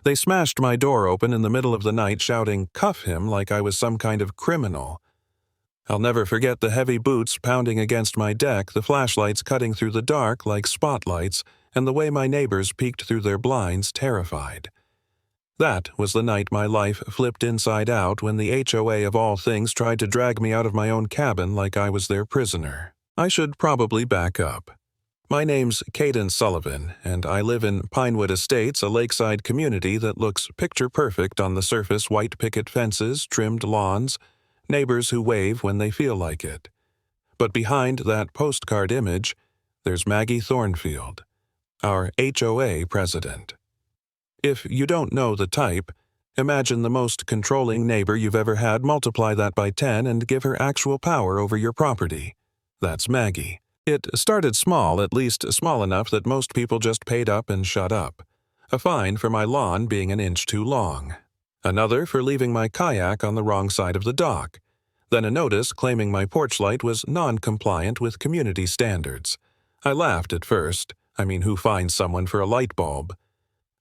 They smashed my door open in the middle of the night, shouting, "Cuff him," like I was some kind of criminal. I'll never forget the heavy boots pounding against my deck, the flashlights cutting through the dark like spotlights, and the way my neighbors peeked through their blinds, terrified. That was the night my life flipped inside out when the HOA of all things tried to drag me out of my own cabin like I was their prisoner. I should probably back up. My name's Caden Sullivan, and I live in Pinewood Estates, a lakeside community that looks picture-perfect on the surface: white picket fences, trimmed lawns, neighbors who wave when they feel like it. But behind that postcard image, there's Maggie Thornfield, our HOA president. If you don't know the type, imagine the most controlling neighbor you've ever had, multiply that by 10 and give her actual power over your property. That's Maggie. It started small, at least small enough that most people just paid up and shut up. A fine for my lawn being an inch too long. Another for leaving my kayak on the wrong side of the dock. Then a notice claiming my porch light was non-compliant with community standards. I laughed at first. Who fines someone for a light bulb?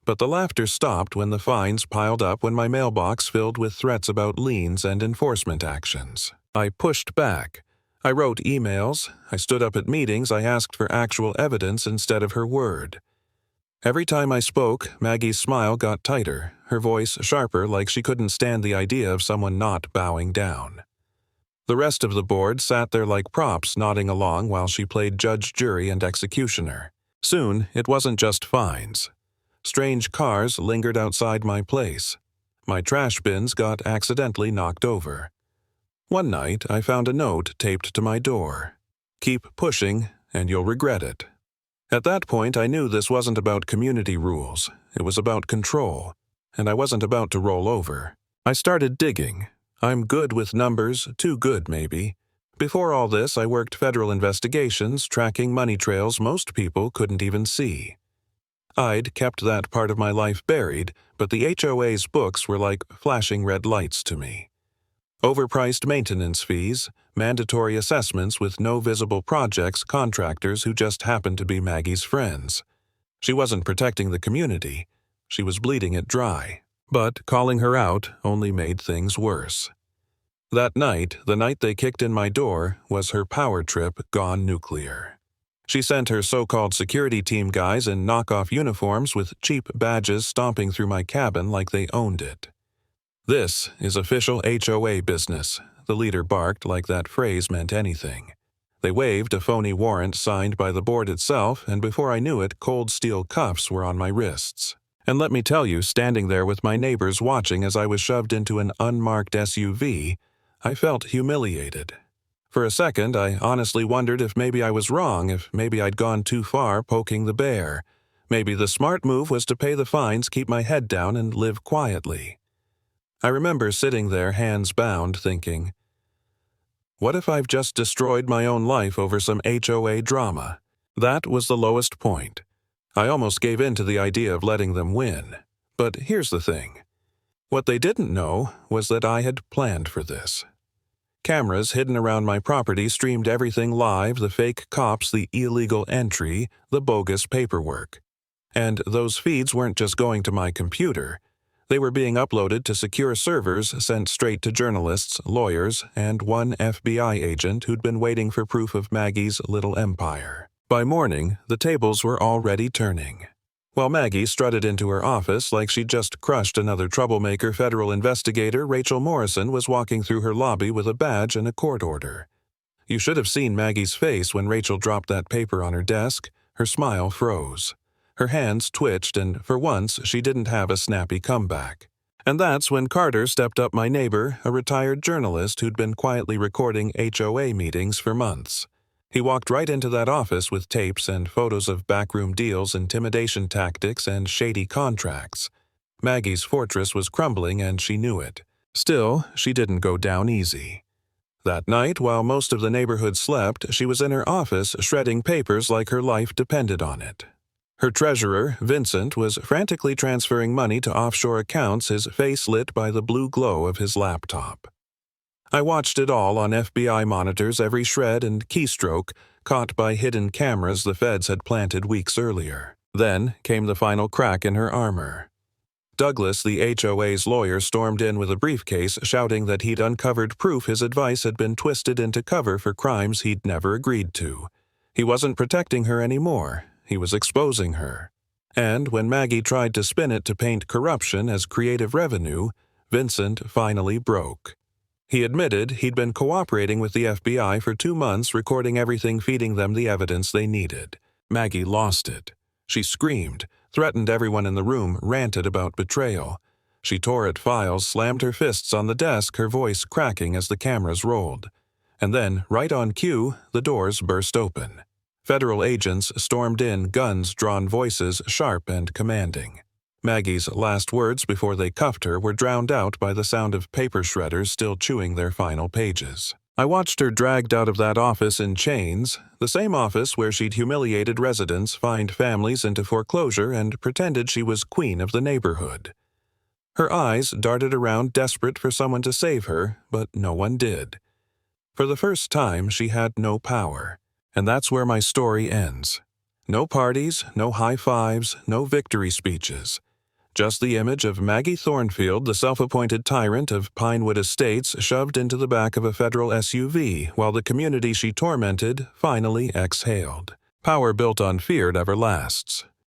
But the laughter stopped when the fines piled up, when my mailbox filled with threats about liens and enforcement actions. I pushed back. I wrote emails. I stood up at meetings. I asked for actual evidence instead of her word. Every time I spoke, Maggie's smile got tighter, her voice sharper, like she couldn't stand the idea of someone not bowing down. The rest of the board sat there like props, nodding along while she played judge, jury, and executioner. Soon, it wasn't just fines. Strange cars lingered outside my place. My trash bins got accidentally knocked over. One night, I found a note taped to my door. "Keep pushing, and you'll regret it." At that point, I knew this wasn't about community rules. It was about control, and I wasn't about to roll over. I started digging. I'm good with numbers, too good maybe. Before all this, I worked federal investigations, tracking money trails most people couldn't even see. I'd kept that part of my life buried, but the HOA's books were like flashing red lights to me. Overpriced maintenance fees, mandatory assessments with no visible projects, contractors who just happened to be Maggie's friends. She wasn't protecting the community. She was bleeding it dry. But calling her out only made things worse. That night, the night they kicked in my door, was her power trip gone nuclear. She sent her so-called security team guys in knockoff uniforms with cheap badges stomping through my cabin like they owned it. "This is official HOA business," the leader barked like that phrase meant anything. They waved a phony warrant signed by the board itself, and before I knew it, cold steel cuffs were on my wrists. And let me tell you, standing there with my neighbors watching as I was shoved into an unmarked SUV, I felt humiliated. For a second, I honestly wondered if maybe I was wrong, if maybe I'd gone too far poking the bear. Maybe the smart move was to pay the fines, keep my head down, and live quietly. I remember sitting there, hands bound, thinking, what if I've just destroyed my own life over some HOA drama? That was the lowest point. I almost gave in to the idea of letting them win. But here's the thing. What they didn't know was that I had planned for this. Cameras hidden around my property streamed everything live: the fake cops, the illegal entry, the bogus paperwork. And those feeds weren't just going to my computer. They were being uploaded to secure servers sent straight to journalists, lawyers, and one FBI agent who'd been waiting for proof of Maggie's little empire. By morning, the tables were already turning. While Maggie strutted into her office like she'd just crushed another troublemaker federal investigator, Rachel Morrison was walking through her lobby with a badge and a court order. You should have seen Maggie's face when Rachel dropped that paper on her desk. Her smile froze. Her hands twitched, and for once she didn't have a snappy comeback. And that's when Carter stepped up, my neighbor, a retired journalist who'd been quietly recording HOA meetings for months. He walked right into that office with tapes and photos of backroom deals, intimidation tactics, and shady contracts. Maggie's fortress was crumbling, and she knew it. Still, she didn't go down easy. That night, while most of the neighborhood slept, she was in her office shredding papers like her life depended on it. Her treasurer, Vincent, was frantically transferring money to offshore accounts, his face lit by the blue glow of his laptop. I watched it all on FBI monitors, every shred and keystroke caught by hidden cameras the feds had planted weeks earlier. Then came the final crack in her armor. Douglas, the HOA's lawyer, stormed in with a briefcase, shouting that he'd uncovered proof his advice had been twisted into cover for crimes he'd never agreed to. He wasn't protecting her anymore. He was exposing her. And when Maggie tried to spin it to paint corruption as creative revenue, Vincent finally broke. He admitted he'd been cooperating with the FBI for 2 months, recording everything, feeding them the evidence they needed. Maggie lost it. She screamed, threatened everyone in the room, ranted about betrayal. She tore at files, slammed her fists on the desk, her voice cracking as the cameras rolled. And then, right on cue, the doors burst open. Federal agents stormed in, guns drawn, voices sharp and commanding. Maggie's last words before they cuffed her were drowned out by the sound of paper shredders still chewing their final pages. I watched her dragged out of that office in chains, the same office where she'd humiliated residents, fined families into foreclosure, and pretended she was queen of the neighborhood. Her eyes darted around, desperate for someone to save her, but no one did. For the first time, she had no power. And that's where my story ends. No parties, no high fives, no victory speeches. Just the image of Maggie Thornfield, the self-appointed tyrant of Pinewood Estates, shoved into the back of a federal SUV, while the community she tormented finally exhaled. Power built on fear never lasts.